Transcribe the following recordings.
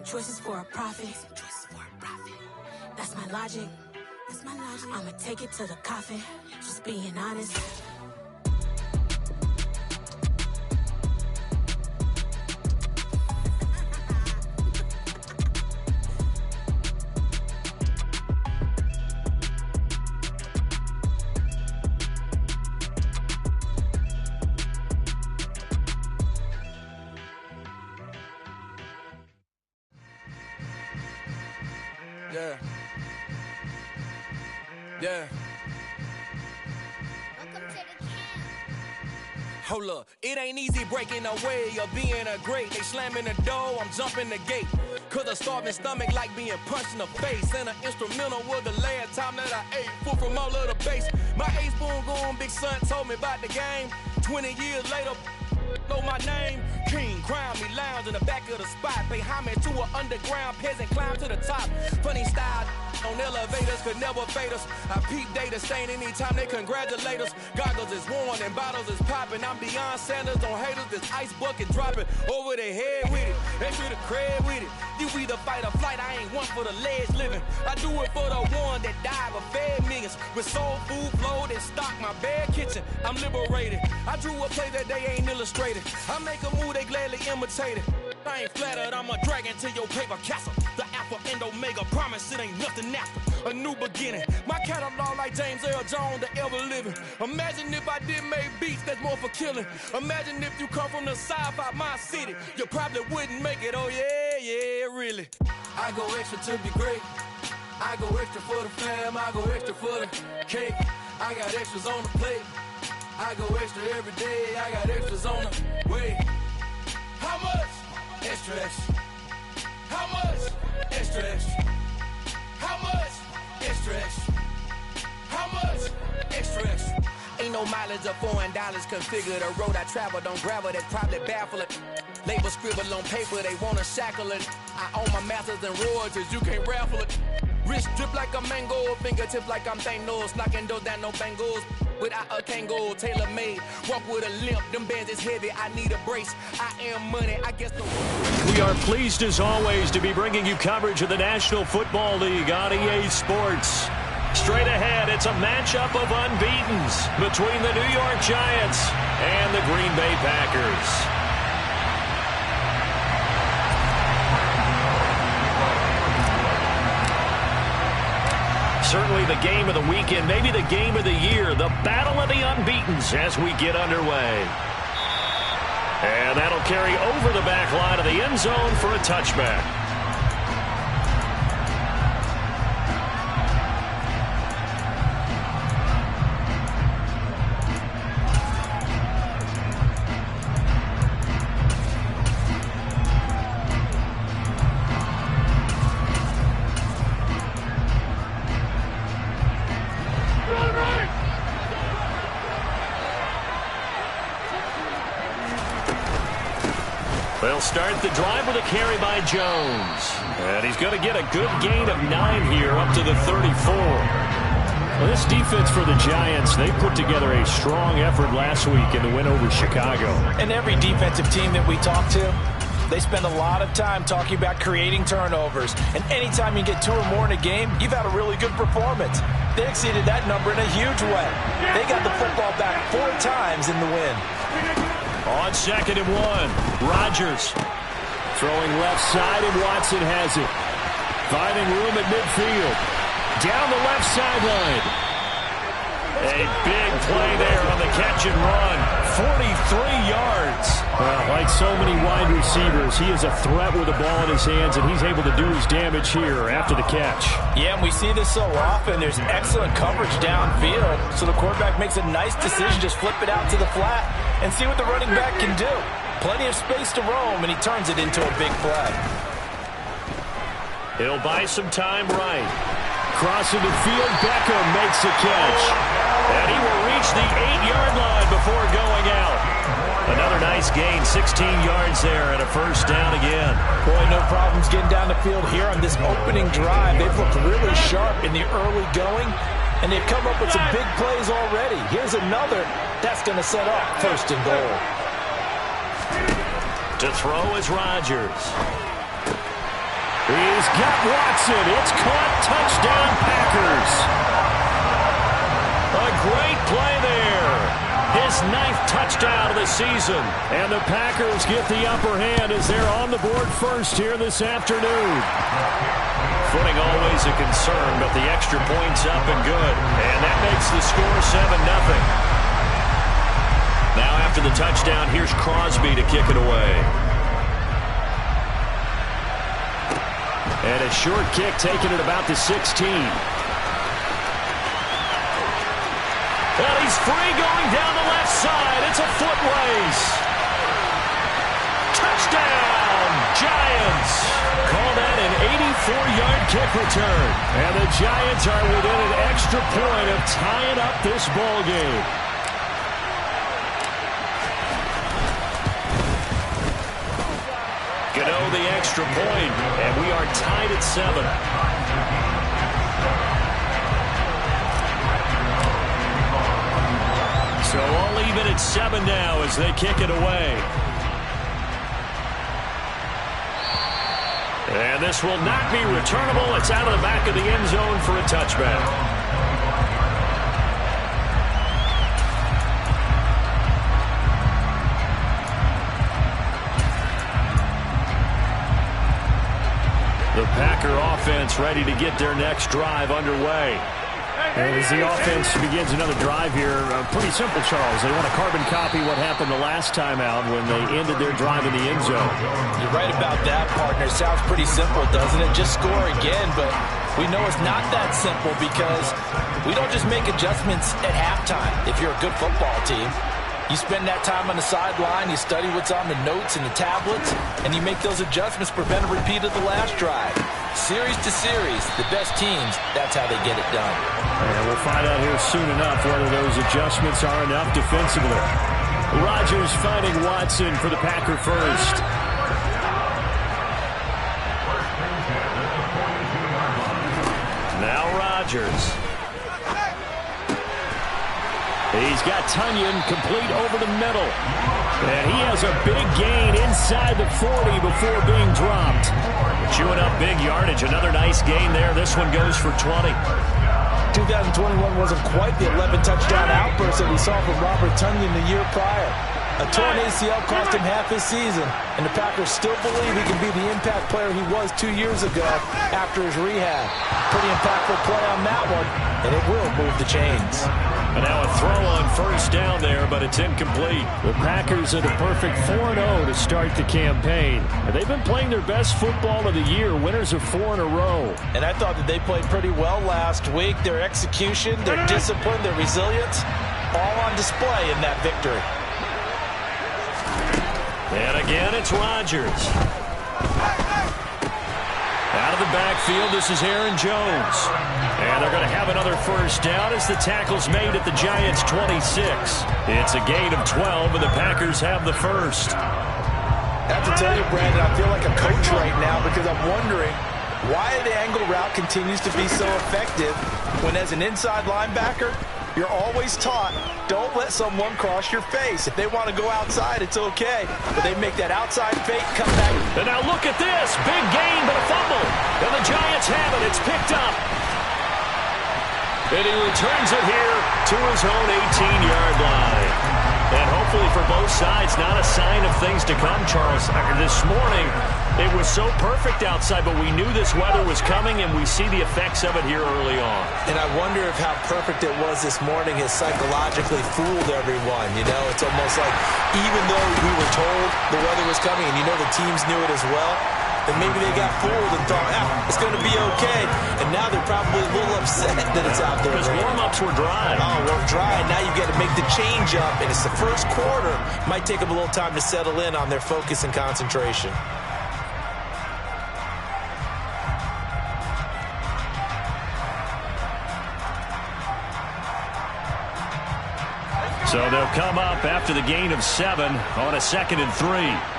some choices for a profit. That's my logic. I'ma take it to the coffin. Just being honest. Yeah. Yeah. Welcome to the camp. Hold up, it ain't easy breaking away or being a great. They slamming the door, I'm jumping the gate. Cause a starving stomach like being punched in the face. And an instrumental was the last time that I ate. Food from all of the base. My ace boom goon, big son told me about the game. 20 years later, know my name. King, crown me, lounge in the back of the spot. Pay homage to an underground peasant, climb to the top. Funny style on elevators could never fade us. I peep data stain anytime they congratulate us. Goggles is worn and bottles is popping. I'm Deion Sanders on haters, this ice bucket dropping over their head with it. They should have cred with it. You either fight or flight, I ain't one for the ledge living. I do it for the one that died but fed millions. With soul food flowed and stocked my bare kitchen. I'm liberated. I drew a play that they ain't illustrated. I make a move, they gladly imitate it. I ain't flattered, I'm a dragon to your paper castle. The Alpha and Omega, promise it ain't nothing after. A new beginning. My catalog like James Earl Jones, the ever living. Imagine if I did make beats that's more for killing. Imagine if you come from the south out my city. You probably wouldn't make it, oh yeah, yeah, really. I go extra to be great. I go extra for the fam, I go extra for the cake. I got extras on the plate. I go extra every day, I got extras on the way. How much? Extra, extra. How much? Extra, extra. How much? Extra, extra. How much? Extra, extra. Ain't no mileage of $4 configure the road I travel. Don't gravel, that's probably baffling. Label scribble on paper, they wanna shackle it. I own my masters and royalties, you can't raffle it. Wrist drip like a mango, fingertips like I'm Thanos. Knocking those down, no bangles. Without a Kango, tailor made. Walk with a limp, them bands is heavy. I need a brace. I am money, I guess the. We are pleased as always to be bringing you coverage of the National Football League on EA Sports. Straight ahead, it's a matchup of unbeatens between the New York Giants and the Green Bay Packers. Certainly the game of the weekend, maybe the game of the year, the battle of the unbeatens as we get underway. And that'll carry over the back line of the end zone for a touchback. They'll start the drive with a carry by Jones. And he's going to get a good gain of 9 here up to the 34. Well, this defense for the Giants, they put together a strong effort last week in the win over Chicago. And every defensive team that we talk to, they spend a lot of time talking about creating turnovers. And anytime you get 2 or more in a game, you've had a really good performance. They exceeded that number in a huge way. They got the football back 4 times in the win. On 2nd and 1, Rodgers throwing left side, and Watson has it. Finding room at midfield. Down the left sideline. A big play there on the catch and run. 43 yards. Well, like so many wide receivers, he is a threat with the ball in his hands, and he's able to do his damage here after the catch. Yeah, and we see this so often. There's excellent coverage downfield, so the quarterback makes a nice decision, just flip it out to the flat and see what the running back can do. Plenty of space to roam, and he turns it into a big play. He'll buy some time right. Crossing the field, Beckham makes a catch. And he will reach the 8-yard line before going out. Another nice gain, 16 yards there, and a first down again. Boy, no problems getting down the field here on this opening drive. They've looked really sharp in the early going, and they've come up with some big plays already. Here's another that's going to set up 1st and goal. To throw is Rodgers. He's got Watson. It's caught. Touchdown, Packers. A great play there. His 9th touchdown of the season. And the Packers get the upper hand as they're on the board first here this afternoon. Footing always a concern, but the extra point's up and good. And that makes the score 7-0. Now after the touchdown, here's Crosby to kick it away. And a short kick taken at about the 16. Well, he's free going down the left side. It's a foot race. Touchdown, Giants. Call that an 84-yard kick return. And the Giants are within an extra point of tying up this ball game. Gano the extra point, and we are tied at 7. So all even at 7 now as they kick it away. And this will not be returnable. It's out of the back of the end zone for a touchback. The Packer offense ready to get their next drive underway. And as the offense begins another drive here, pretty simple, Charles. They want to carbon copy what happened the last time out when they ended their drive in the end zone. You're right about that, partner. Sounds pretty simple, doesn't it? Just score again, but we know it's not that simple because we don't just make adjustments at halftime if you're a good football team. You spend that time on the sideline, you study what's on the notes and the tablets, and you make those adjustments to prevent a repeat of the last drive. Series to series, the best teams, that's how they get it done. And we'll find out here soon enough whether those adjustments are enough defensively. Rodgers finding Watson for the Packer first. Now Rodgers. He's got Tunyon complete over the middle. And he has a big gain inside the 40 before being dropped. Chewing up big yardage. Another nice gain there. This one goes for 20. 2021 wasn't quite the 11-touchdown outburst that we saw from Robert Tunyon the year prior. A torn ACL cost him half his season, and the Packers still believe he can be the impact player he was 2 years ago after his rehab. Pretty impactful play on that one, and it will move the chains. And now a throw on first down there, but it's incomplete. The Packers are the perfect 4-0 to start the campaign. And they've been playing their best football of the year, winners of 4 in a row. And I thought that they played pretty well last week. Their execution, their discipline, their resilience, all on display in that victory. And again, it's Rodgers. Out of the backfield, this is Aaron Jones. And they're going to have another first down as the tackle's made at the Giants' 26. It's a gain of 12, and the Packers have the first. I have to tell you, Brandon, I feel like a coach right now because I'm wondering why the angle route continues to be so effective when, as an inside linebacker, you're always taught, don't let someone cross your face. If they want to go outside, it's okay. But they make that outside fake, come back. And now look at this. Big gain, but a fumble. And the Giants have it. It's picked up. And he returns it here to his own 18-yard line. And hopefully for both sides, not a sign of things to come, Charles. This morning, it was so perfect outside, but we knew this weather was coming, and we see the effects of it here early on. And I wonder if how perfect it was this morning has psychologically fooled everyone. You know, it's almost like even though we were told the weather was coming, and you know the teams knew it as well, then maybe they got fooled and thought, it's going to be okay. And now they're probably a little upset that it's out there. Because warm-ups were dry. Oh, we're dry. Now you've got to make the change up, and it's the first quarter. Might take them a little time to settle in on their focus and concentration. So they'll come up after the gain of 7 on a 2nd and 3.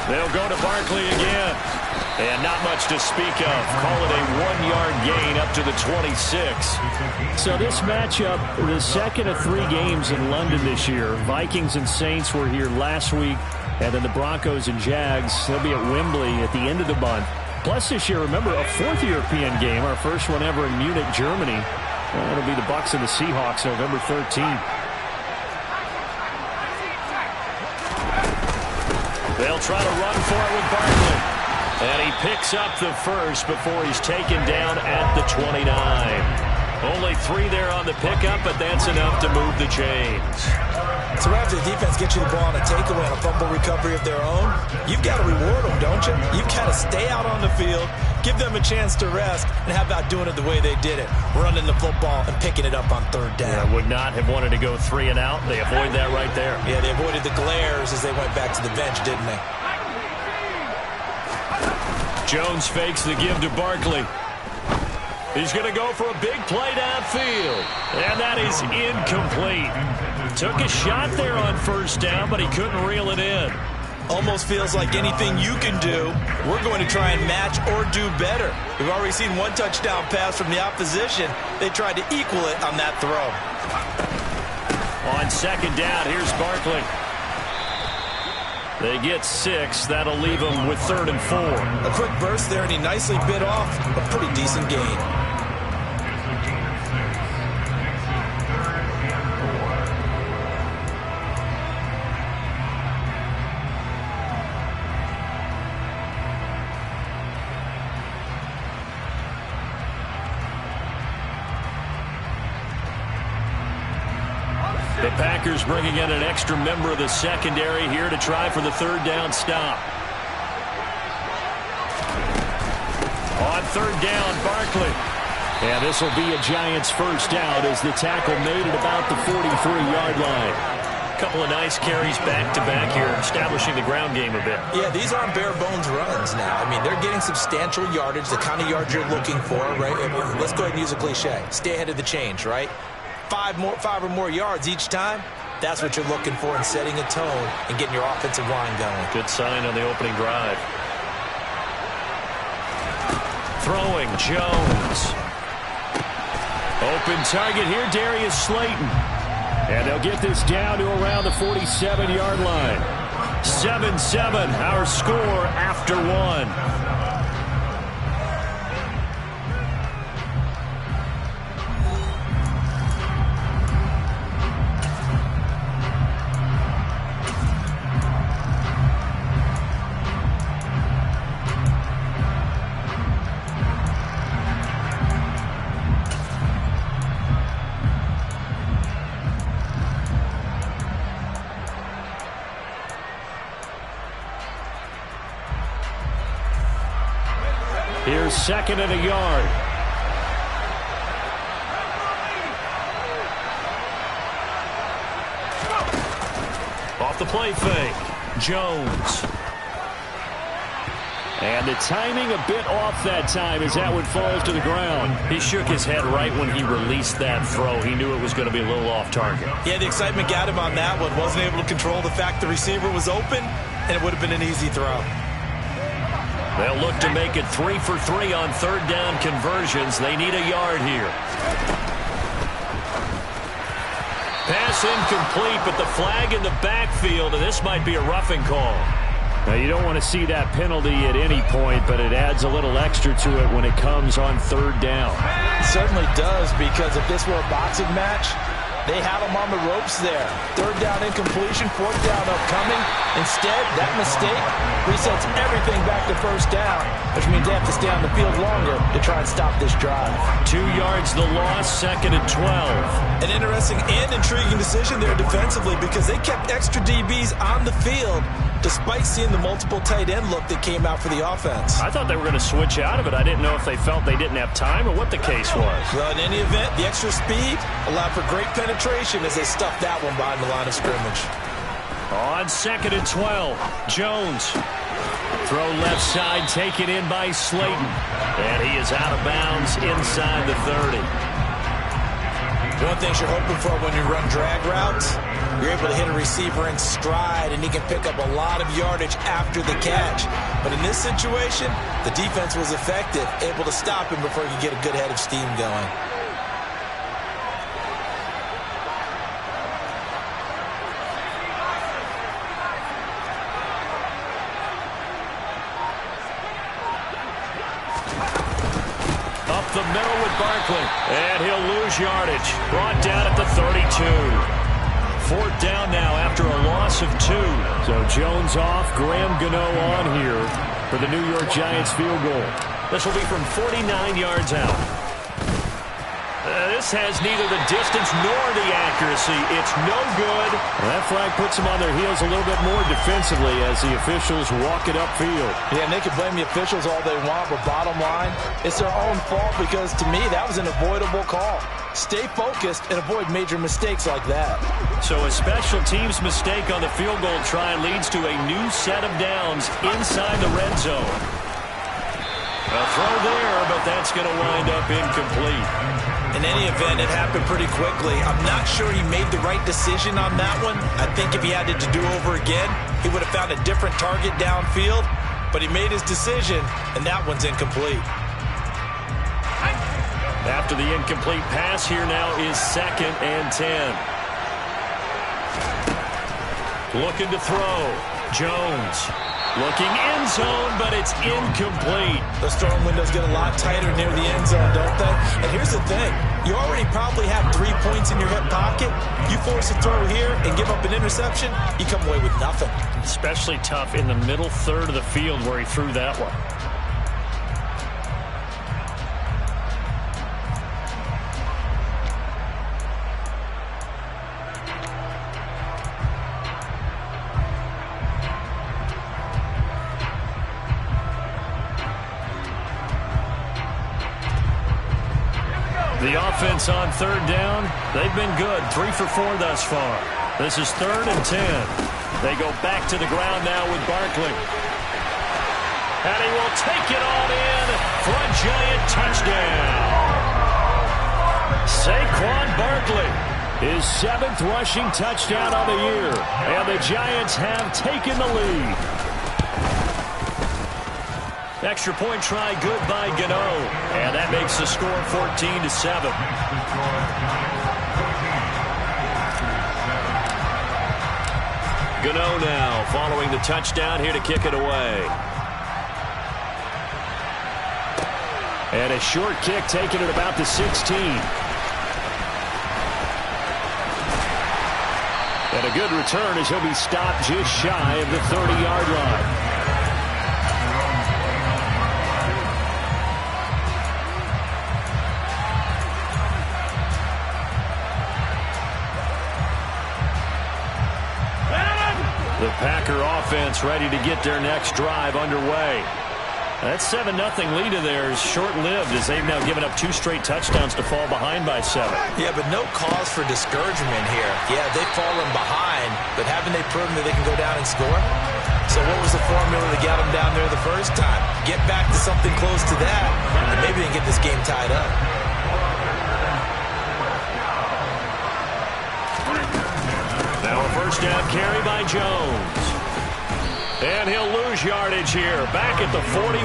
They'll go to Barkley again. And not much to speak of. Call it a 1-yard gain up to the 26. So this matchup, the second of 3 games in London this year. Vikings and Saints were here last week. And then the Broncos and Jags, they'll be at Wembley at the end of the month. Plus this year, remember, a fourth European game, our first one ever in Munich, Germany. It'll be the Bucs and the Seahawks November 13th. They'll try to run for it with Barkley. And he picks up the first before he's taken down at the 29. Only 3 there on the pickup, but that's enough to move the chains. So after the defense gets you the ball on a takeaway and a fumble recovery of their own, you've got to reward them, don't you? You've got to stay out on the field, give them a chance to rest, and how about doing it the way they did it, running the football and picking it up on third down. Yeah, would not have wanted to go 3 and out. They avoid that right there. Yeah, they avoided the glares as they went back to the bench, didn't they? Jones fakes the give to Barkley. He's going to go for a big play downfield. And that is incomplete. Took a shot there on first down, but he couldn't reel it in. Almost feels like anything you can do, we're going to try and match or do better. We've already seen 1 touchdown pass from the opposition. They tried to equal it on that throw. On second down, here's Barkley. They get 6. That'll leave them with 3rd and 4. A quick burst there, and he nicely bit off a pretty decent gain. The Packers bringing in an extra member of the secondary here to try for the 3rd down stop. On 3rd down, Barkley. And this will be a Giants first down as the tackle made at about the 43-yard line. A couple of nice carries back-to-back here, establishing the ground game a bit. Yeah, these aren't bare-bones runs now. I mean, they're getting substantial yardage, the kind of yards you're looking for, right? I mean, let's go ahead and use a cliche. Stay ahead of the change, right? 5 or more yards each time, that's what you're looking for in setting a tone and getting your offensive line going. Good sign on the opening drive. Throwing, Jones. Open target here, Darius Slayton. And they'll get this down to around the 47-yard line. 7-7, our score after 1. Here's 2nd and a yard. Off the play fake, Jones. And the timing a bit off that time as that one falls to the ground. He shook his head right when he released that throw. He knew it was going to be a little off target. Yeah, the excitement got him on that one. Wasn't able to control the fact the receiver was open, and it would have been an easy throw. They'll look to make it 3 for 3 on 3rd down conversions. They need a yard here. Pass incomplete, but the flag in the backfield, and this might be a roughing call. Now, you don't want to see that penalty at any point, but it adds a little extra to it when it comes on 3rd down. It certainly does, because if this were a boxing match, they have him on the ropes there. 3rd down incompletion, 4th down upcoming. Instead, that mistake resets everything back to 1st down, which means they have to stay on the field longer to try and stop this drive. 2 yards the loss, 2nd and 12. An interesting and intriguing decision there defensively, because they kept extra DBs on the field despite seeing the multiple tight end look that came out for the offense. I thought they were going to switch out of it. I didn't know if they felt they didn't have time or what the case was. Well, in any event, the extra speed allowed for great penetration as they stuffed that one behind the line of scrimmage. On 2nd and 12, Jones. Throw left side, taken in by Slayton. And he is out of bounds inside the 30. One thing you're hoping for when you run drag routes, you're able to hit a receiver in stride, and he can pick up a lot of yardage after the catch. But in this situation, the defense was effective, able to stop him before he could get a good head of steam going. with Barkley. And he'll lose yardage. Brought down at the 32. 4th down now after a loss of 2. So Jones off, Graham Gano on here for the New York Giants field goal. This will be from 49 yards out. This has neither the distance nor the accuracy. It's no good. Well, that flag puts them on their heels a little bit more defensively as the officials walk it upfield. Yeah, and they can blame the officials all they want, but bottom line, it's their own fault because, to me, that was an avoidable call. Stay focused and avoid major mistakes like that. So a special teams mistake on the field goal try leads to a new set of downs inside the red zone. A throw there, but that's going to wind up incomplete. In any event, it happened pretty quickly. I'm not sure he made the right decision on that one. I think if he had it to do over again, he would have found a different target downfield. But he made his decision, and that one's incomplete. After the incomplete pass, here now is 2nd and 10. Looking to throw. Jones. Looking end zone, but it's incomplete. Those throwing windows get a lot tighter near the end zone, don't they? And here's the thing. You already probably have 3 points in your hip pocket. You force a throw here and give up an interception, you come away with nothing. Especially tough in the middle third of the field where he threw that one. The offense on 3rd down, they've been good. 3 for 4 thus far. This is 3rd and 10. They go back to the ground now with Barkley. And he will take it on in for a Giant touchdown. Saquon Barkley, his 7th rushing touchdown on the year. And the Giants have taken the lead. Extra point try good by Gano. And that makes the score 14-7. Gano now following the touchdown here to kick it away. And a short kick taken at about the 16. And a good return as he'll be stopped just shy of the 30-yard line. The Packer offense ready to get their next drive underway. That 7-0 lead of theirs short-lived as they've now given up 2 straight touchdowns to fall behind by 7. Yeah, but no cause for discouragement here. Yeah, they've fallen behind, but haven't they proven that they can go down and score? So what was the formula to get them down there the first time? Get back to something close to that, and maybe they can get this game tied up. Now a first down carry by Jones. And he'll lose yardage here. Back at the 41.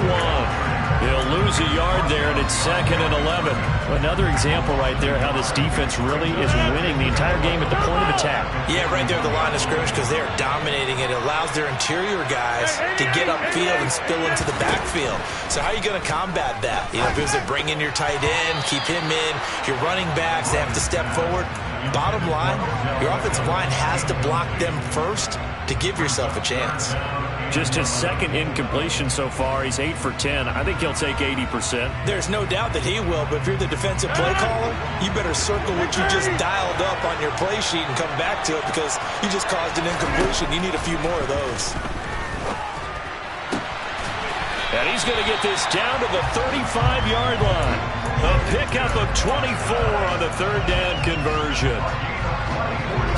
He'll lose a yard there, and it's 2nd and 11. Another example right there how this defense really is winning the entire game at the point of attack. Yeah, right there at the line of scrimmage because they're dominating it. It allows their interior guys to get upfield and spill into the backfield. So how are you going to combat that? You know, because they bring in your tight end, keep him in. Your running backs, they have to step forward. Bottom line, your offensive line has to block them first to give yourself a chance. Just his 2nd incompletion so far. He's 8 for 10. I think he'll take 80%. There's no doubt that he will, but if you're the defensive play caller, you better circle what you just dialed up on your play sheet and come back to it because you just caused an incompletion. You need a few more of those. And he's going to get this down to the 35-yard line. A pickup of 24 on the 3rd down conversion.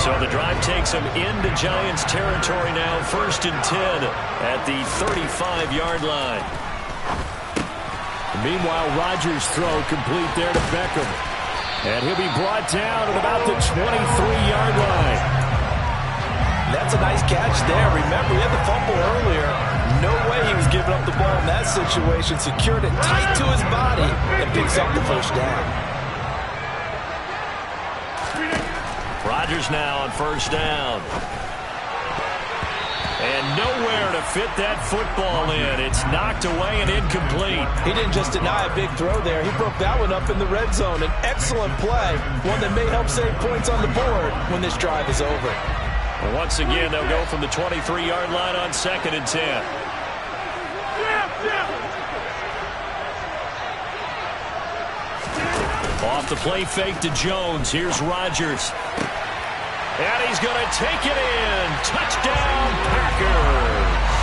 So the drive takes him into Giants territory now, 1st and 10 at the 35-yard line. Meanwhile, Rodgers' throw complete there to Beckham. And he'll be brought down at about the 23-yard line. That's a nice catch there. Remember, he had the fumble earlier. No way he was giving up the ball in that situation. Secured it tight to his body and picks up the first down. Rodgers now on 1st down. And nowhere to fit that football in. It's knocked away and incomplete. He didn't just deny a big throw there. He broke that one up in the red zone. An excellent play, one that may help save points on the board when this drive is over. Well, once again, they'll go from the 23-yard line on 2nd and 10. Off the play fake to Jones. Here's Rodgers. And he's going to take it in. Touchdown, Packers.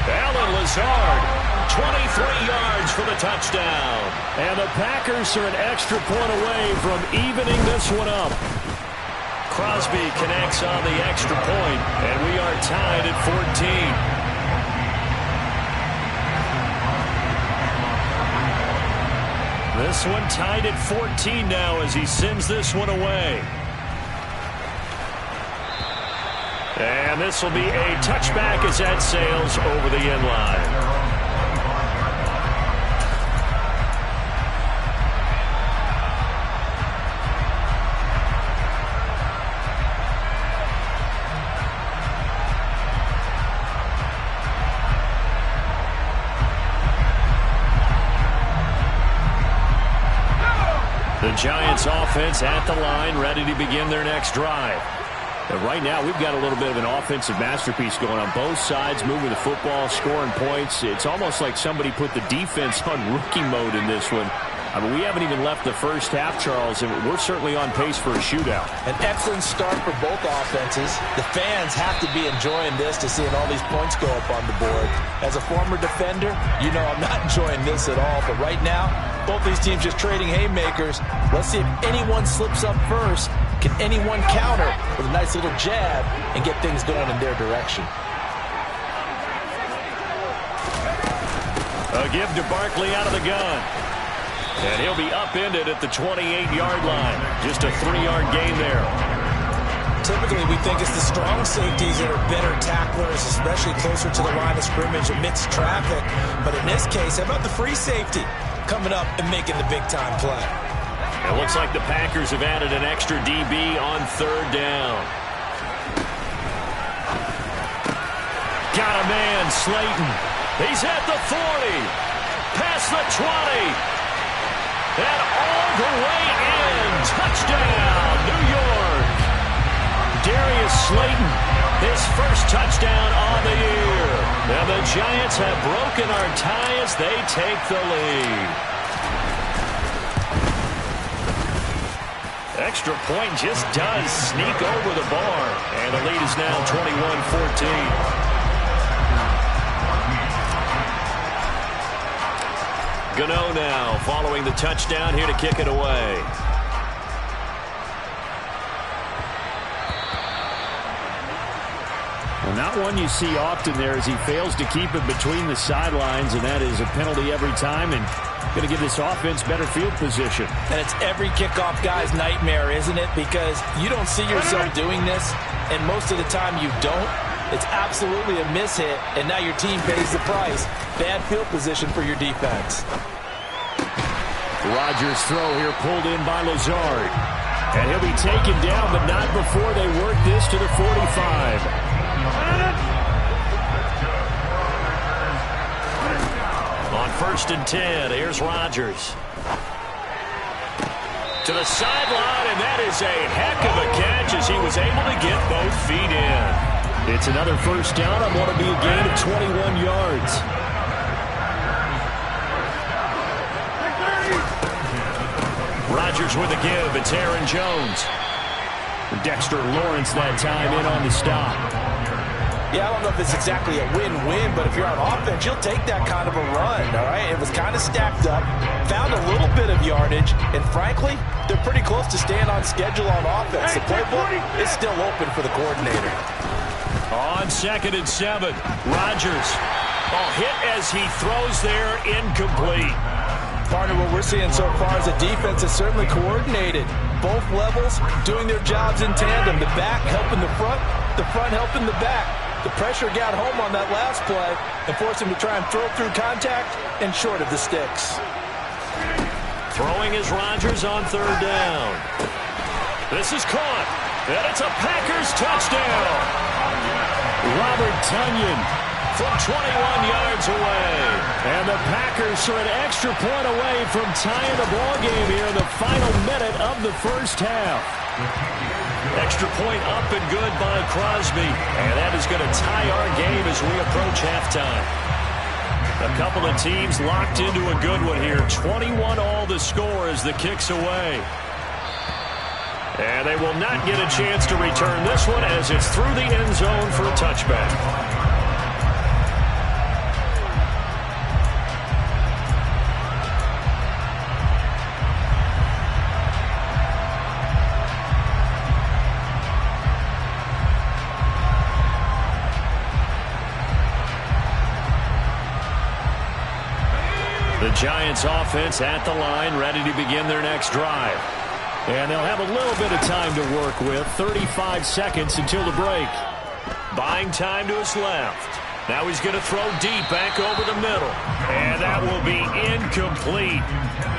Allen Lazard, 23 yards for the touchdown. And the Packers are an extra point away from evening this one up. Crosby connects on the extra point, and we are tied at 14. This one tied at 14 now as he sends this one away. And this will be a touchback as that sails over the end line. The Giants offense at the line, ready to begin their next drive. And right now, we've got a little bit of an offensive masterpiece going on both sides, moving the football, scoring points. It's almost like somebody put the defense on rookie mode in this one. I mean, we haven't even left the first half, Charles, and we're certainly on pace for a shootout. An excellent start for both offenses. The fans have to be enjoying this to seeing all these points go up on the board. As a former defender, you know I'm not enjoying this at all. But right now, both these teams just trading haymakers. Let's see if anyone slips up first. Can anyone counter with a nice little jab and get things going in their direction? A give to Barkley out of the gun. And he'll be upended at the 28-yard line. Just a 3-yard gain there. Typically, we think it's the strong safeties that are better tacklers, especially closer to the line of scrimmage amidst traffic. But in this case, how about the free safety coming up and making the big-time play? It looks like the Packers have added an extra DB on 3rd down. Got a man, Slayton. He's at the 40. Past the 20. And all the way in. Touchdown, New York. Darius Slayton, his first touchdown on the year. And the Giants have broken our tie as they take the lead. Extra point just does sneak over the bar. And the lead is now 21-14. Gano now following the touchdown here to kick it away. Well, not one you see often there as he fails to keep it between the sidelines, and that is a penalty every time and going to give this offense better field position. And it's every kickoff guy's nightmare, isn't it? Because you don't see yourself doing this, and most of the time you don't. It's absolutely a mishit, and now your team pays the price. Bad field position for your defense. Rodgers' throw here pulled in by Lazard. And he'll be taken down, but not before they work this to the 45. On 1st and 10, here's Rodgers. To the sideline, and that is a heck of a catch as he was able to get both feet in. It's another first down on what will be a gain of 21 yards. Rodgers with a give. It's Aaron Jones. Dexter Lawrence that time in on the stop. Yeah, I don't know if it's exactly a win-win, but if you're on offense, you'll take that kind of a run, all right? It was kind of stacked up, found a little bit of yardage, and frankly, they're pretty close to staying on schedule on offense. The playbook is still open for the coordinator. On 2nd and 7, Rodgers. Hit as he throws there, incomplete. Partner, what we're seeing so far is a defense that's certainly coordinated. Both levels doing their jobs in tandem. The back helping the front helping the back. The pressure got home on that last play and forced him to try and throw through contact and short of the sticks. Throwing is Rodgers on 3rd down. This is caught, and it's a Packers touchdown. Robert Tonyan from 21 yards away. And the Packers are an extra point away from tying the ball game here in the final minute of the first half. Extra point up and good by Crosby. And that is going to tie our game as we approach halftime. A couple of teams locked into a good one here. 21 all the score as the kick's away. And they will not get a chance to return this one as it's through the end zone for a touchback. The Giants offense at the line, ready to begin their next drive. And they'll have a little bit of time to work with. 35 seconds until the break. Buying time to his left. Now he's going to throw deep back over the middle. And that will be incomplete.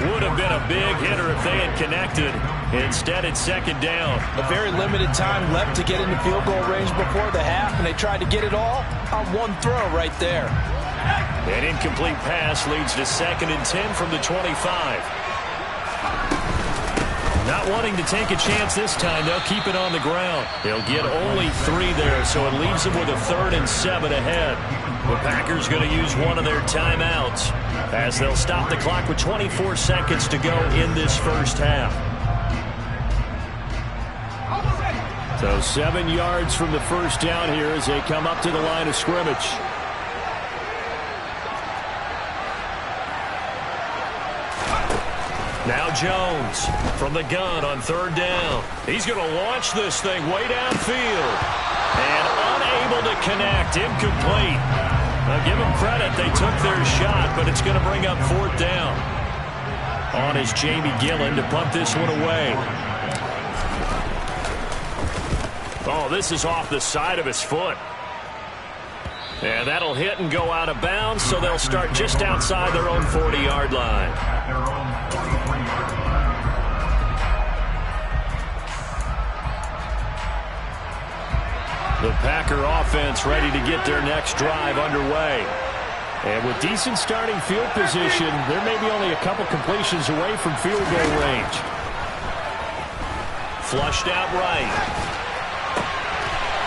Would have been a big hitter if they had connected. Instead, it's second down. A very limited time left to get into field goal range before the half, and they tried to get it all on one throw right there. An incomplete pass leads to 2nd and 10 from the 25. Not wanting to take a chance this time, they'll keep it on the ground. They'll get only 3 there, so it leaves them with a 3rd and 7 ahead. The Packers going to use one of their timeouts as they'll stop the clock with 24 seconds to go in this first half. So 7 yards from the first down here as they come up to the line of scrimmage. Now Jones from the gun on 3rd down. He's going to launch this thing way downfield. And unable to connect. Incomplete. Now give them credit. They took their shot, but it's going to bring up 4th down. On is Jamie Gillen to punt this one away. Oh, this is off the side of his foot. And that'll hit and go out of bounds, so they'll start just outside their own 40-yard line. The Packer offense ready to get their next drive underway. And with decent starting field position, there may be only a couple completions away from field goal range. Flushed out right.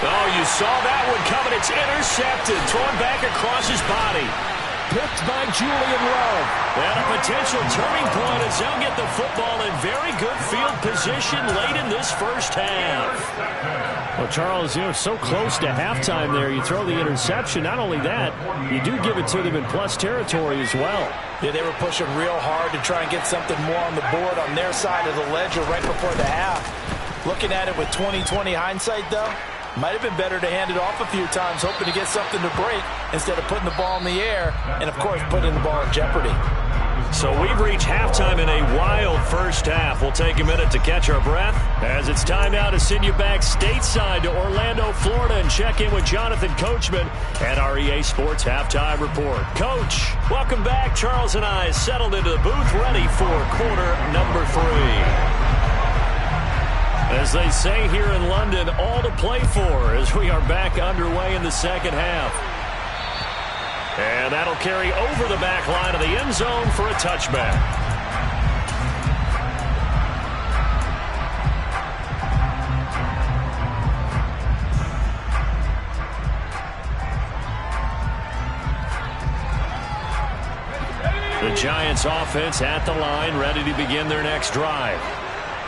Oh, you saw that one coming. It's intercepted. Thrown back across his body. Picked by Julian Love. And a potential turning point as they'll get the football in very good field position late in this first half. Well, Charles, you know, so close to halftime there. You throw the interception. Not only that, you do give it to them in plus territory as well. Yeah, they were pushing real hard to try and get something more on the board on their side of the ledger right before the half. Looking at it with 20/20 hindsight, though, might have been better to hand it off a few times, hoping to get something to break instead of putting the ball in the air and, of course, putting the ball in jeopardy. So we've reached halftime in a wild first half. We'll take a minute to catch our breath as it's time now to send you back stateside to Orlando, Florida, and check in with Jonathan Coachman at our EA Sports Halftime Report. Coach, welcome back. Charles and I settled into the booth ready for quarter number 3. As they say here in London, all to play for as we are back underway in the second half. And that'll carry over the back line of the end zone for a touchback. The Giants offense at the line, ready to begin their next drive.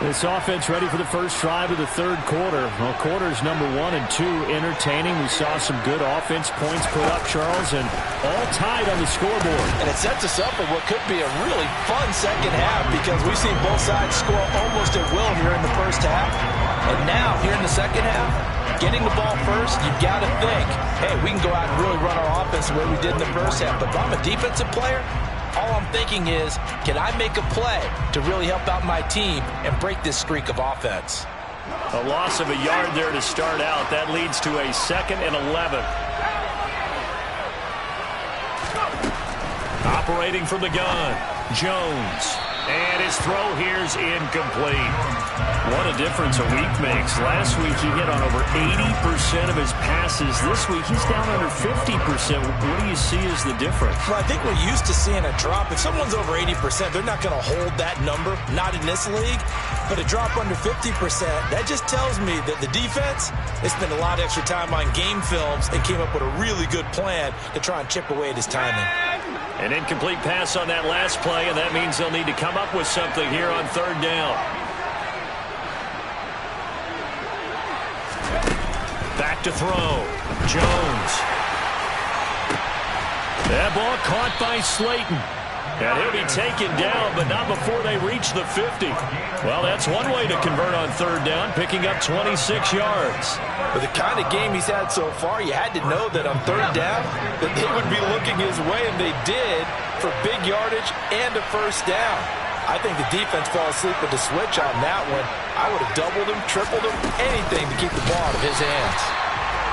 This offense ready for the first drive of the third quarter. Well, quarters number 1 and 2 entertaining. We saw some good offense points put up, Charles, and all tied on the scoreboard. And it sets us up for what could be a really fun second half because we've seen both sides score almost at will here in the first half. And now, here in the second half, getting the ball first, you've got to think, hey, we can go out and really run our offense the way we did in the first half. But if I'm a defensive player, all I'm thinking is, can I make a play to really help out my team and break this streak of offense? A loss of a yard there to start out. That leads to a 2nd and 11. Operating from the gun, Jones. And his throw here's incomplete. What a difference a week makes. Last week he hit on over 80% of his passes. This week he's down under 50%. What do you see as the difference? Well, I think we're used to seeing a drop. If someone's over 80%, they're not going to hold that number, not in this league. But a drop under 50%, that just tells me that the defense, they spent a lot of extra time on game films and came up with a really good plan to try and chip away at his timing. An incomplete pass on that last play, and that means they'll need to come up with something here on third down. Back to throw. Jones. That ball caught by Slayton. And he'll be taken down, but not before they reach the 50. Well, that's one way to convert on third down, picking up 26 yards. With the kind of game he's had so far, you had to know that on third down that they would be looking his way, and they did, for big yardage and a first down. I think the defense fell asleep with the switch on that one. I would have doubled him, tripled him, anything to keep the ball out of his hands.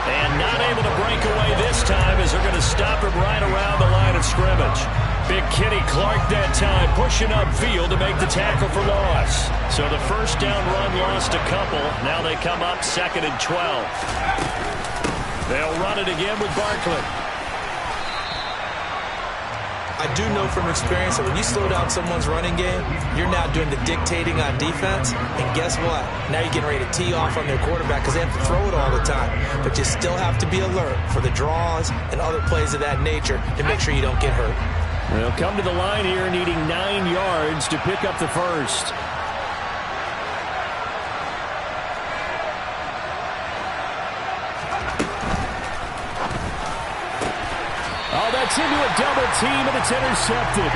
And not able to break away this time as they're going to stop him right around the line of scrimmage. Big Kenny Clark that time pushing upfield to make the tackle for loss. So the first down run lost a couple. Now they come up 2nd and 12. They'll run it again with Barkley. I do know from experience that when you slow down someone's running game, you're now doing the dictating on defense. And guess what? Now you're getting ready to tee off on their quarterback because they have to throw it all the time. But you still have to be alert for the draws and other plays of that nature to make sure you don't get hurt. They'll come to the line here needing 9 yards to pick up the first. Oh, that's into a double team, and it's intercepted.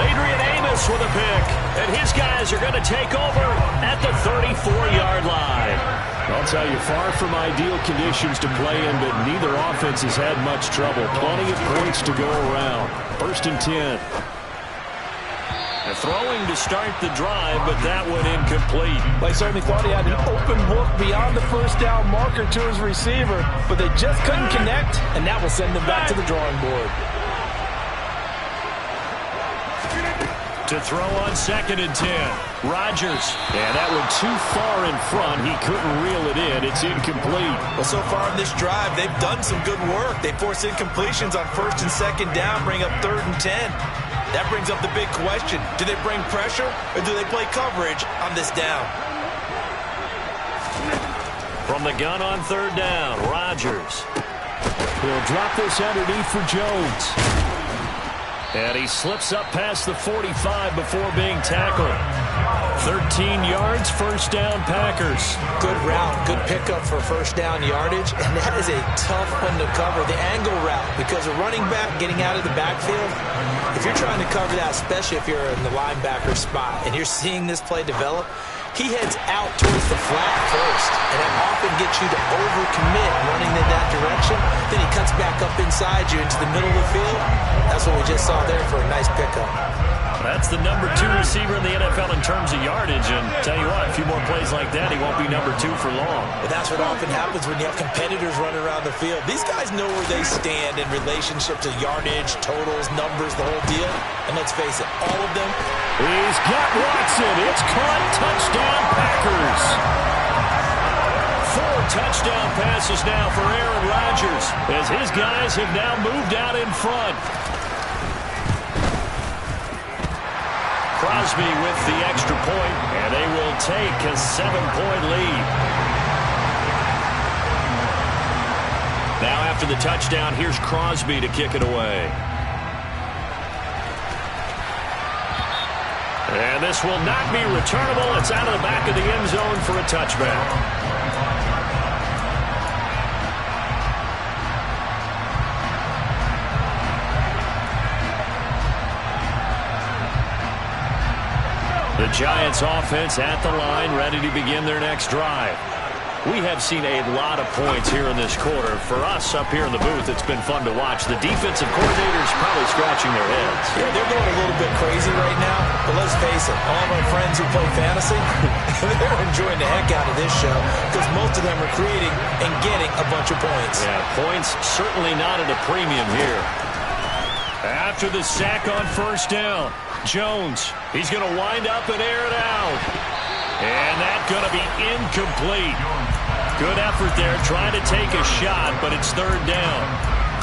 Adrian Amos with a pick, and his guys are going to take over at the 34-yard line. I'll tell you, far from ideal conditions to play in, but neither offense has had much trouble. Plenty of points to go around. 1st and 10. They're throwing to start the drive, but that one incomplete. They certainly thought he had an open look beyond the first down marker to his receiver, but they just couldn't connect, and that will send them back to the drawing board. To throw on 2nd and 10. Rodgers. And that one too far in front. He couldn't reel it in. It's incomplete. Well, so far in this drive, they've done some good work. They force incompletions on 1st and 2nd down, bring up 3rd and 10. That brings up the big question. Do they bring pressure or do they play coverage on this down? From the gun on 3rd down, Rodgers. He'll drop this underneath for Jones. And he slips up past the 45 before being tackled. 13 yards, first down, Packers. Good route, good pickup for first down yardage, and that is a tough one to cover, the angle route, because a running back getting out of the backfield, if you're trying to cover that, especially if you're in the linebacker spot, and you're seeing this play develop, he heads out towards the flat first, and that often gets you to overcommit running in that direction. Then he cuts back up inside you into the middle of the field. That's what we just saw there for a nice pickup. That's the number 2 receiver in the NFL in terms of yardage, and tell you what, a few more plays like that, he won't be number 2 for long. But that's what often happens when you have competitors running around the field. These guys know where they stand in relationship to yardage, totals, numbers, the whole deal. And let's face it, all of them. He's got Watson. It's caught. Touchdown, Packers. 4 touchdown passes now for Aaron Rodgers as his guys have now moved out in front. Crosby with the extra point, and they will take a 7-point lead. Now after the touchdown, here's Crosby to kick it away. And this will not be returnable. It's out of the back of the end zone for a touchback. The Giants offense at the line, ready to begin their next drive. We have seen a lot of points here in this quarter. For us up here in the booth, it's been fun to watch. The defensive coordinators probably scratching their heads. Yeah, they're going a little bit crazy right now, but let's face it, all my friends who play fantasy, they're enjoying the heck out of this show because most of them are creating and getting a bunch of points. Yeah, points certainly not at a premium here. After the sack on first down, Jones, he's going to wind up and air it out. And that's going to be incomplete. Good effort there trying to take a shot, but it's third down.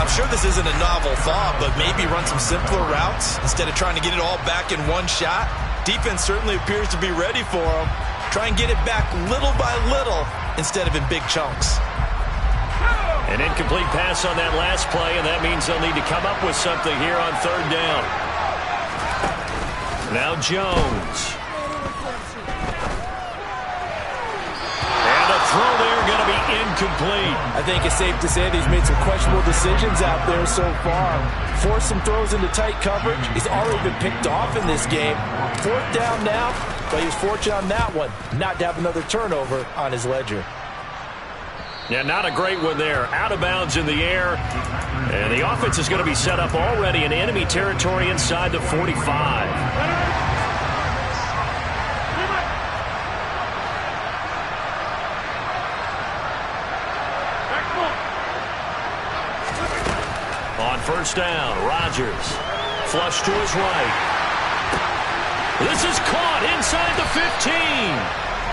I'm sure this isn't a novel thought, but maybe run some simpler routes instead of trying to get it all back in one shot. Defense certainly appears to be ready for him. Try and get it back little by little instead of in big chunks. An incomplete pass on that last play, and that means they'll need to come up with something here on third down. Now Jones. And a throw there going to be incomplete. I think it's safe to say that he's made some questionable decisions out there so far. Forced some throws into tight coverage. He's already been picked off in this game. Fourth down now, but he was fortunate on that one, not to have another turnover on his ledger. Yeah, not a great one there. Out of bounds in the air. And the offense is going to be set up already in enemy territory inside the 45. On first down, Rodgers. Flush to his right. This is caught inside the 15.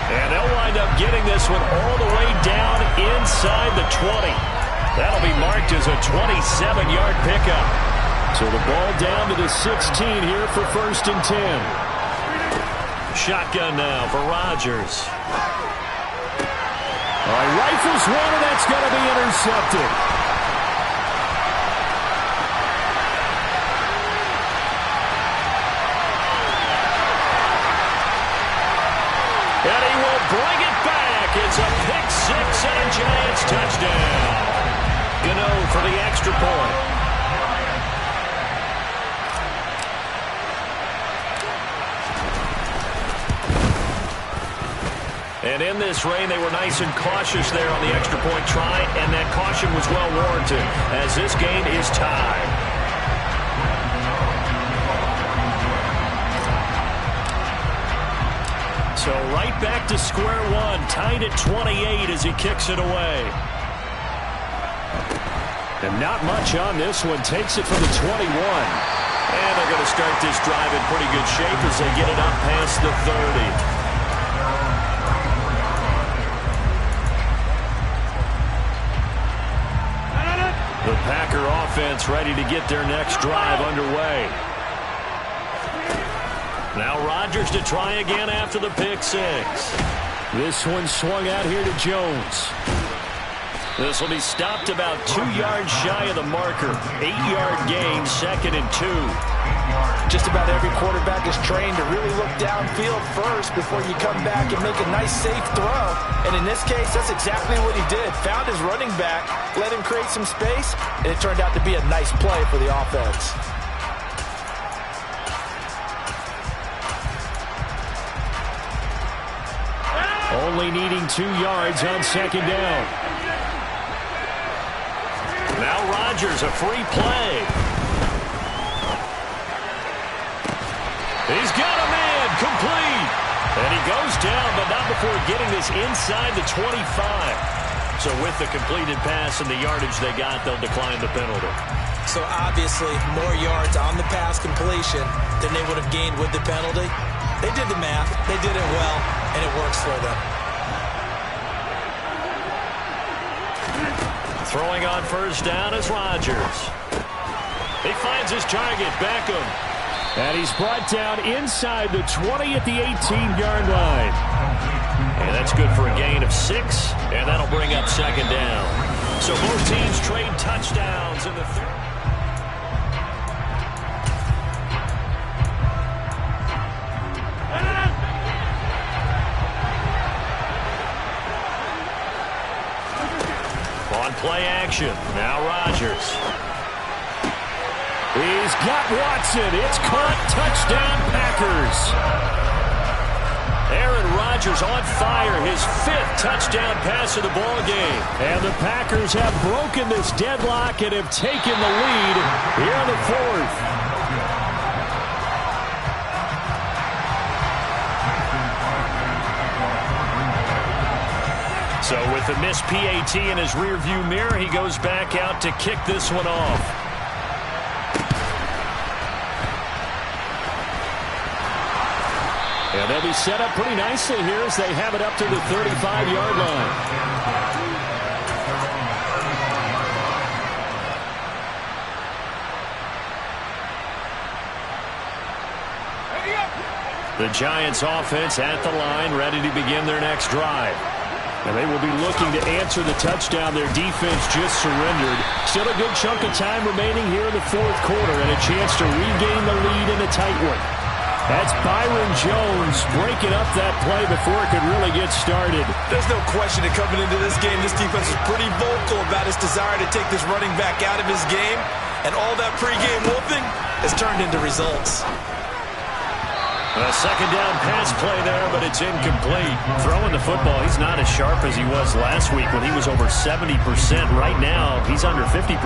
And they'll wind up getting this one all the way down inside the 20. That'll be marked as a 27-yard pickup. So the ball down to the 16 here for first and 10. Shotgun now for Rodgers. All right, rifles one, and that's going to be intercepted. And he will bring it back. It's a pick six and a Giants touchdown. For the extra point. And in this rain, they were nice and cautious there on the extra point try, and that caution was well warranted as this game is tied. So right back to square one, tied at 28 as he kicks it away. And not much on this one, takes it from the 21. And they're going to start this drive in pretty good shape as they get it up past the 30. The Packer offense ready to get their next drive underway. Now Rodgers to try again after the pick six. This one swung out here to Jones. This will be stopped about 2 yards shy of the marker. 8-yard gain, 2nd and 2. Just about every quarterback is trained to really look downfield first before you come back and make a nice, safe throw. And in this case, that's exactly what he did. Found his running back, let him create some space, and it turned out to be a nice play for the offense. Only needing 2 yards on 2nd down. Now Rodgers, a free play. He's got a man, complete. And he goes down, but not before getting this inside the 25. So with the completed pass and the yardage they got, they'll decline the penalty. So obviously more yards on the pass completion than they would have gained with the penalty. They did the math, they did it well, and it works for them. Throwing on first down is Rodgers. He finds his target, Beckham. And he's brought down inside the 20 at the 18-yard line. And that's good for a gain of 6, and that'll bring up 2nd down. So both teams trade touchdowns in the third. On play action, now Rodgers. He's got Watson. It's caught. Touchdown, Packers. Aaron Rodgers on fire. His 5th touchdown pass of the ball game. And the Packers have broken this deadlock and have taken the lead here in the 4th. So with the missed PAT in his rearview mirror, he goes back out to kick this one off. And they'll be set up pretty nicely here as they have it up to the 35-yard line. The Giants offense at the line, ready to begin their next drive. And they will be looking to answer the touchdown their defense just surrendered. Still a good chunk of time remaining here in the fourth quarter and a chance to regain the lead in a tight one. That's Byron Jones breaking up that play before it could really get started. There's no question that coming into this game, this defense is pretty vocal about its desire to take this running back out of his game. And all that pregame whooping has turned into results. A second down pass play there, but it's incomplete. Throwing the football, he's not as sharp as he was last week when he was over 70%. Right now, he's under 50%.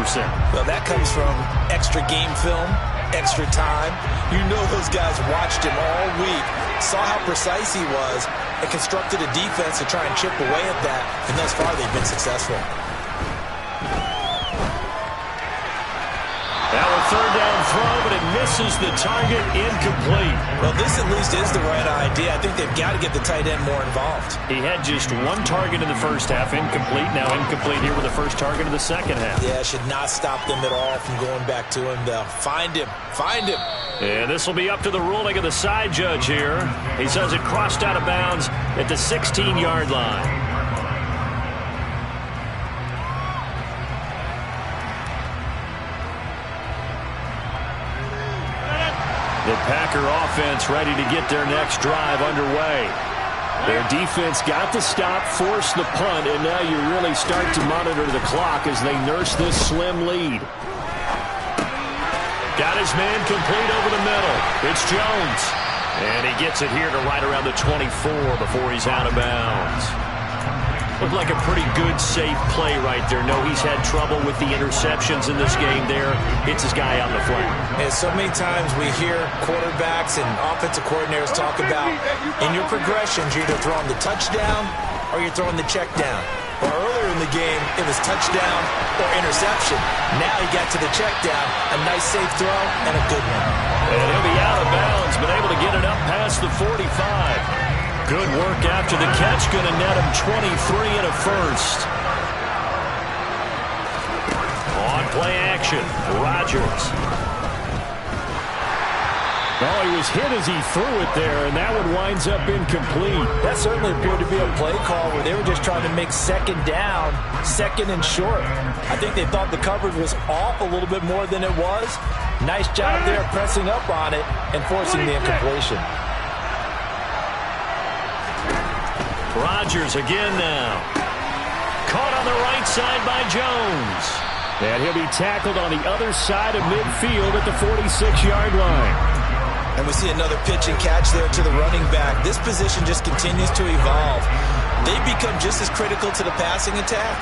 Well, that comes from extra game film, extra time. You know those guys watched him all week, saw how precise he was, and constructed a defense to try and chip away at that. And thus far, they've been successful. Now a third down throw, but it misses the target, incomplete. Well, this at least is the right idea. I think they've got to get the tight end more involved. He had just one target in the first half, incomplete. Now incomplete here with the first target of the second half. Yeah, should not stop them at all from going back to him. They'll find him. Find him. And this will be up to the ruling of the side judge here. He says it crossed out of bounds at the 16-yard line. The Packer offense ready to get their next drive underway. Their defense got the stop, forced the punt, and now you really start to monitor the clock as they nurse this slim lead. Got his man complete over the middle. It's Jones. And he gets it here to right around the 24 before he's out of bounds. Looked like a pretty good, safe play right there. No, he's had trouble with the interceptions in this game there. Hits his guy on the flat. And so many times we hear quarterbacks and offensive coordinators talk about in your progressions, you're either throwing the touchdown or you're throwing the check down. Well, earlier in the game, it was touchdown or interception. Now he got to the check down, a nice safe throw, and a good one. And he'll be out of bounds, but able to get it up past the 45. Good work after the catch, going to net him 23 and a first. On play action, Rodgers. Oh, he was hit as he threw it there, and that one winds up incomplete. That certainly appeared to be a play call where they were just trying to make second down, second and short. I think they thought the coverage was off a little bit more than it was. Nice job there pressing up on it and forcing the incompletion. Rodgers again now. Caught on the right side by Jones. And he'll be tackled on the other side of midfield at the 46-yard line. And we see another pitch and catch there to the running back. This position just continues to evolve. They become just as critical to the passing attack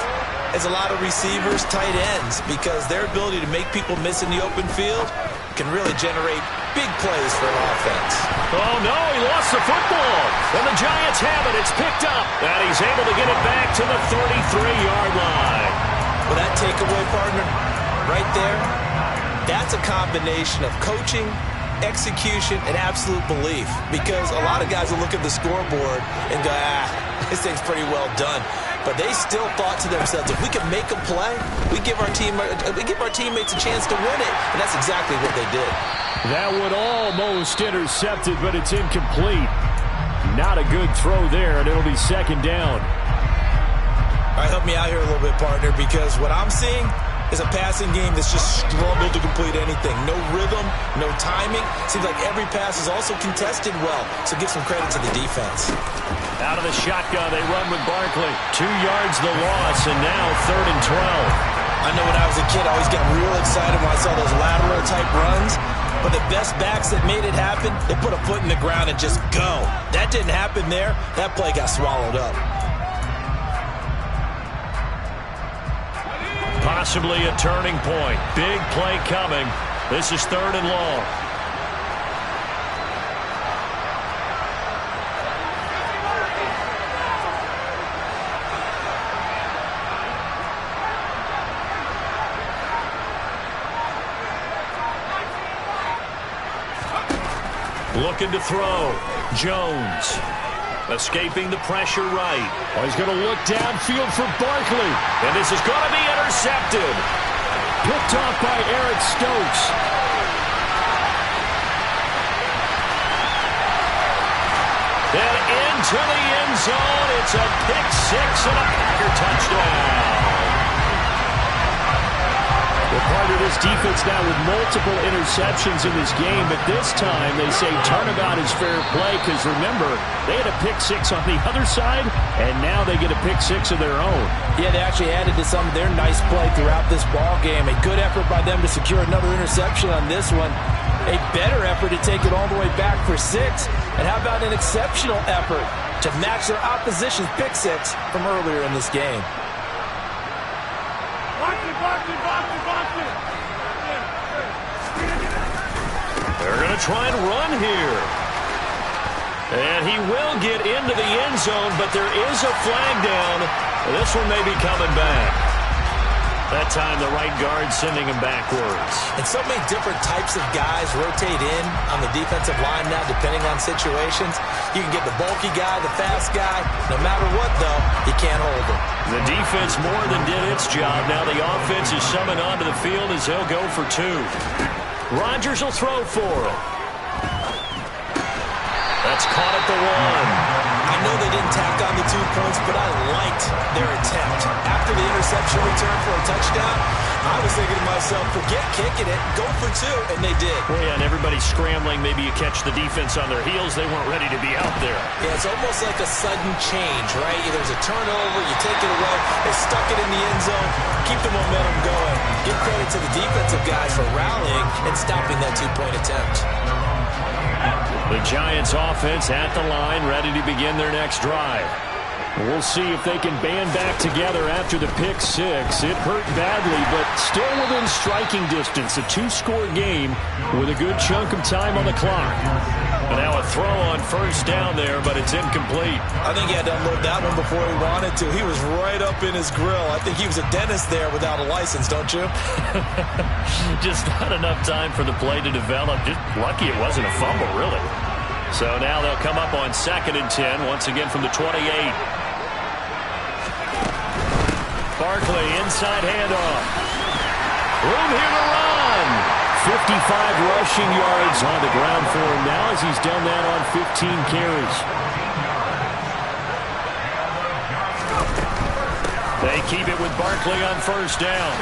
as a lot of receivers, tight ends, because their ability to make people miss in the open field can really generate big plays for an offense. Oh, no, he lost the football. And the Giants have it. It's picked up. And he's able to get it back to the 33-yard line. Well, that takeaway, partner, right there, that's a combination of coaching, execution, and absolute belief. Because a lot of guys will look at the scoreboard and go, this thing's pretty well done. But they still thought to themselves, if we can make a play, we give our teammates a chance to win it. And that's exactly what they did. That one almost intercepted, but it's incomplete. Not a good throw there, and it'll be second down. All right, help me out here a little bit, partner, because what I'm seeing is a passing game that's just struggled to complete anything. No rhythm, no timing. Seems like every pass is also contested well, so give some credit to the defense. Out of the shotgun, they run with Barkley. 2 yards the loss, and now 3rd and 12. I know when I was a kid, I always got real excited when I saw those lateral-type runs. But the best backs that made it happen, they put a foot in the ground and just go. That didn't happen there. That play got swallowed up. Possibly a turning point. Big play coming. This is 3rd and long. Looking to throw. Jones. Escaping the pressure right. Oh, he's going to look downfield for Barkley. And this is going to be intercepted. Picked off by Eric Stokes. And into the end zone. It's a pick six and a Packer touchdown. Well, part of this defense now with multiple interceptions in this game, but this time they say turnabout is fair play because, remember, they had a pick six on the other side, and now they get a pick six of their own. Yeah, they actually added to some of their nice play throughout this ball game. A good effort by them to secure another interception on this one. A better effort to take it all the way back for six. And how about an exceptional effort to match their opposition's pick six from earlier in this game? They're going to try and run here. And he will get into the end zone, but there is a flag down. This one may be coming back. That time the right guard sending him backwards. And so many different types of guys rotate in on the defensive line now, depending on situations. You can get the bulky guy, the fast guy. No matter what, though, you can't hold him. The defense more than did its job. Now the offense is summoned onto the field as they'll go for two. Rodgers will throw for him. That's caught at the one. I know they didn't tack on the 2 points, but I liked their attempt. After the interception return for a touchdown, I was thinking to myself, forget kicking it, go for two, and they did. Well, yeah, and everybody's scrambling. Maybe you catch the defense on their heels. They weren't ready to be out there. Yeah, it's almost like a sudden change, right? There's a turnover, you take it away, they stuck it in the end zone, keep the momentum going. Give credit to the defensive guys for rallying and stopping that 2-point attempt. The Giants offense at the line, ready to begin their next drive. We'll see if they can band back together after the pick six. It hurt badly, but still within striking distance. A 2-score game with a good chunk of time on the clock. And now a throw on first down there, but it's incomplete. I think he had to unload that one before he wanted to. He was right up in his grill. I think he was a dentist there without a license, don't you? Just not enough time for the play to develop. Just lucky it wasn't a fumble, really. So now they'll come up on 2nd and 10, once again from the 28. Barkley, inside handoff. Room here to run. 55 rushing yards on the ground for him now as he's done that on 15 carries. They keep it with Barkley on first down.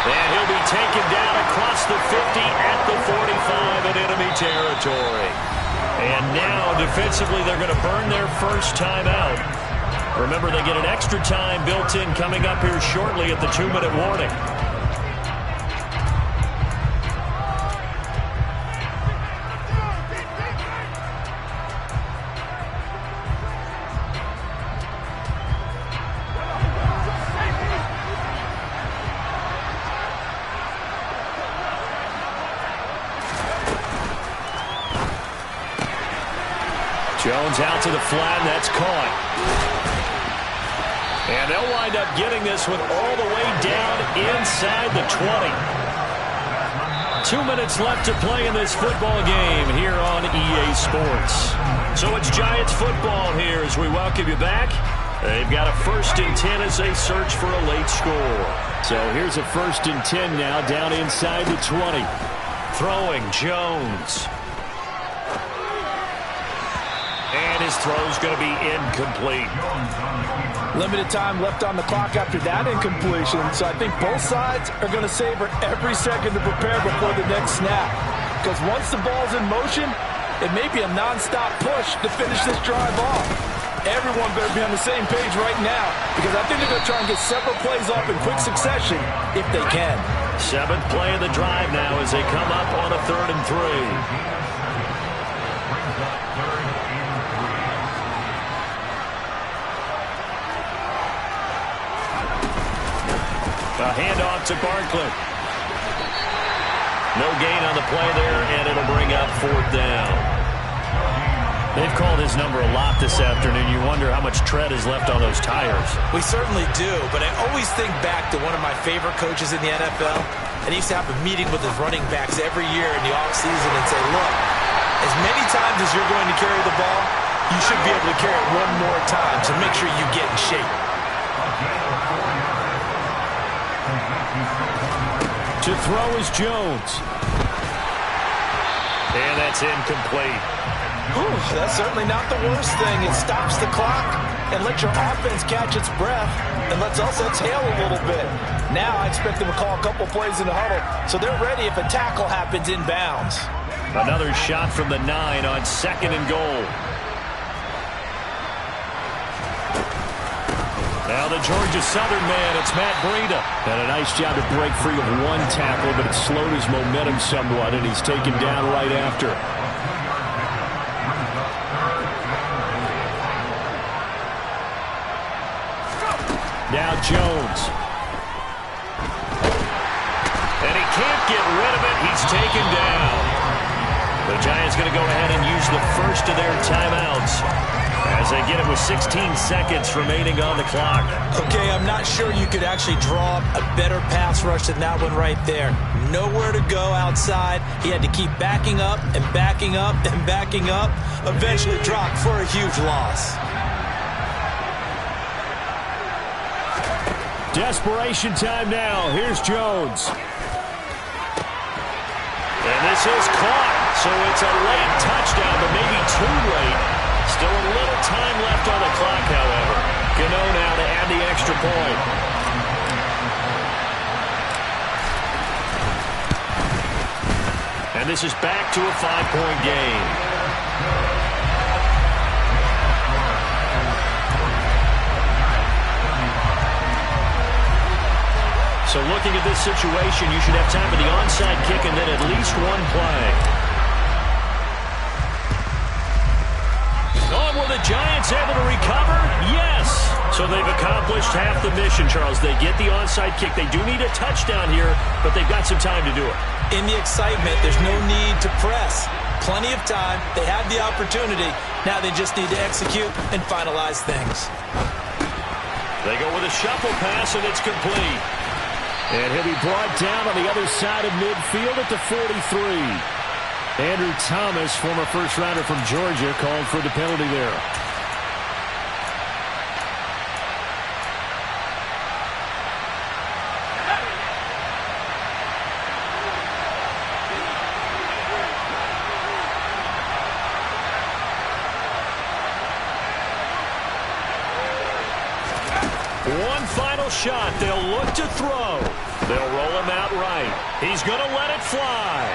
And he'll be taken down across the 50 at the 45 in enemy territory. And now, defensively, they're going to burn their first time out. Remember, they get an extra time built in coming up here shortly at the 2-minute warning. Jones out to the flat, and that's caught. And they'll wind up getting this one all the way down inside the 20. 2 minutes left to play in this football game here on EA Sports. So it's Giants football here as we welcome you back. They've got a 1st and 10 as they search for a late score. So here's a 1st and 10 now down inside the 20. Throwing Jones. And his throw's going to be incomplete. Limited time left on the clock after that incompletion, so I think both sides are going to savor every second to prepare before the next snap. Because once the ball's in motion, it may be a non-stop push to finish this drive off. Everyone better be on the same page right now, because I think they're going to try and get several plays off in quick succession if they can. 7th play of the drive now as they come up on a 3rd and 3. A handoff to Barkley. No gain on the play there, and it'll bring up 4th down. They've called his number a lot this afternoon. You wonder how much tread is left on those tires. We certainly do, but I always think back to one of my favorite coaches in the NFL, and he used to have a meeting with his running backs every year in the offseason and say, look, As many times as you're going to carry the ball, you should be able to carry it one more time, so make sure you get in shape. To throw is Jones. And that's incomplete. Ooh, that's certainly not the worst thing. It stops the clock and lets your offense catch its breath and lets us exhale a little bit. Now I expect them to call a couple plays in the huddle so they're ready if a tackle happens inbounds. Another shot from the 9 on 2nd and goal. Now the Georgia Southern man, it's Matt Breida. And a nice job to break free of one tackle, but it slowed his momentum somewhat, and he's taken down right after. Now Jones. And he can't get rid of it. He's taken down. The Giants going to go ahead and use the first of their timeouts as they get it with 16 seconds remaining on the clock. Okay, I'm not sure you could actually draw a better pass rush than that one right there. Nowhere to go outside. He had to keep backing up and backing up and backing up. Eventually dropped for a huge loss. Desperation time now. Here's Jones. And this is caught. So it's a late touchdown, but maybe too late. Still a little time left on the clock, however. Gano now to add the extra point. And this is back to a 5-point game. So looking at this situation, you should have time for the onside kick and then at least one play. Oh, will the Giants able to recover? Yes. So they've accomplished half the mission, Charles. They get the onside kick. They do need a touchdown here, but they've got some time to do it. In the excitement, there's no need to press. Plenty of time. They have the opportunity. Now they just need to execute and finalize things. They go with a shuffle pass, and it's complete. And he'll be brought down on the other side of midfield at the 43. Andrew Thomas, former first-rounder from Georgia, called for the penalty there. One final shot. They'll look to throw. They'll roll him out right. He's going to let it fly.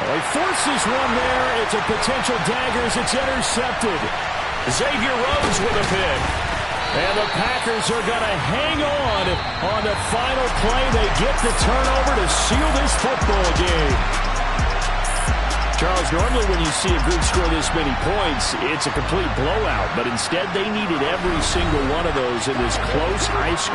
Well, he forces one there. It's a potential dagger as it's intercepted. Xavier Rhodes with a pick. And the Packers are going to hang on the final play. They get the turnover to seal this football game. Charles, normally when you see a group score this many points, it's a complete blowout. But instead, they needed every single one of those in this close, high-scoring